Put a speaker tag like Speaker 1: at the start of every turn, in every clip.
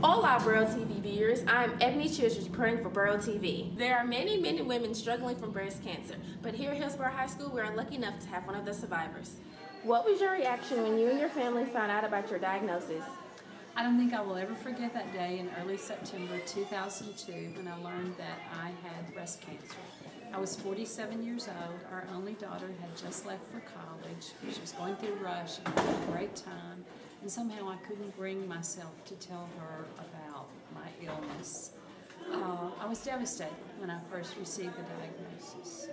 Speaker 1: Hola, Borough TV viewers. I'm Ebony Childers reporting for Borough TV. There are many women struggling from breast cancer, but here at Hillsboro High School, we are lucky enough to have one of the survivors. What was your reaction when you and your family found out about your diagnosis?
Speaker 2: I don't think I will ever forget that day in early September 2002 when I learned that I had breast cancer. I was 47 years old. Our only daughter had just left for college. She was going through rush and having a great time, and somehow I couldn't bring myself to tell her about my illness. I was devastated when I first received the diagnosis.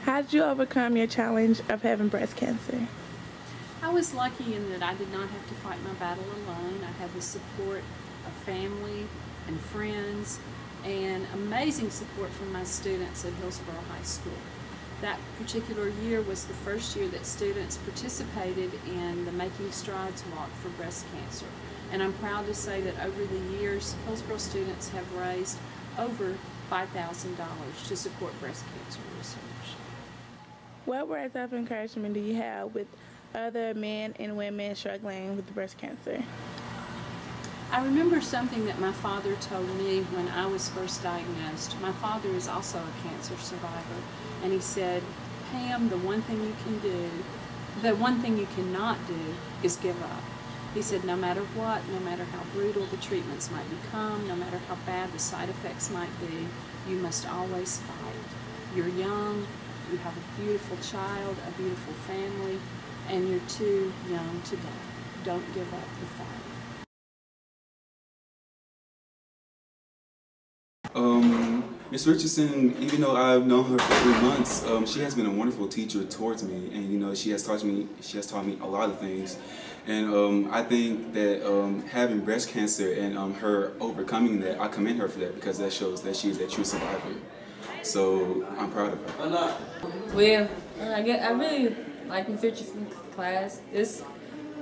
Speaker 3: How did you overcome your challenge of having breast cancer?
Speaker 2: I was lucky in that I did not have to fight my battle alone. I had the support of family and friends and amazing support from my students at Hillsboro High School. That particular year was the first year that students participated in the Making Strides Walk for breast cancer. And I'm proud to say that over the years, Hillsboro students have raised over $5,000 to support breast cancer research.
Speaker 3: What words of encouragement do you have with other men and women struggling with breast cancer?
Speaker 2: I remember something that my father told me when I was first diagnosed. My father is also a cancer survivor, and he said, Pam, the one thing you cannot do is give up. He said, no matter what, no matter how brutal the treatments might become, no matter how bad the side effects might be, you must always fight. You're young, you have a beautiful child, a beautiful family, and you're too young to die. Don't give up the fight.
Speaker 4: Ms. Richardson, even though I've known her for 3 months, she has been a wonderful teacher towards me, and she has taught me a lot of things. And I think that having breast cancer and her overcoming that, I commend her for that, because that shows that she is a true survivor. So I'm proud of her.
Speaker 5: Well, I really like Ms. Richardson's class.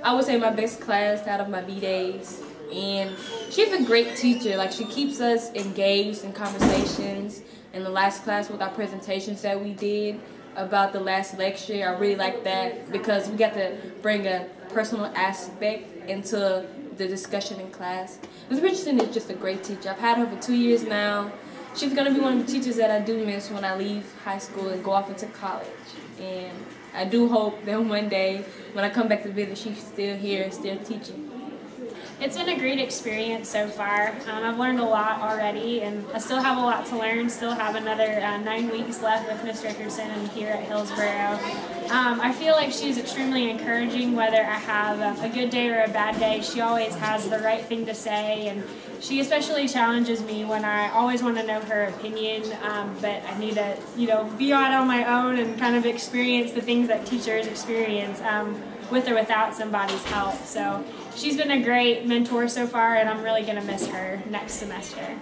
Speaker 5: I would say my best class out of my B days. And she's a great teacher. Like, she keeps us engaged in conversations. In the last class with our presentations that we did about the last lecture, I really like that because we got to bring a personal aspect into the discussion in class. Ms. Richardson is just a great teacher. I've had her for 2 years now. She's going to be one of the teachers that I do miss when I leave high school and go off into college. And I do hope that one day when I come back to visit, she's still here, still teaching.
Speaker 6: It's been a great experience so far. I've learned a lot already, and I still have a lot to learn. Still have another 9 weeks left with Miss Richardson and here at Hillsboro. I feel like she's extremely encouraging, whether I have a good day or a bad day. She always has the right thing to say, and she especially challenges me when I always want to know her opinion, but I need to, be out on my own and kind of experience the things that teachers experience with or without somebody's help. So she's been a great mentor so far, and I'm really going to miss her next semester.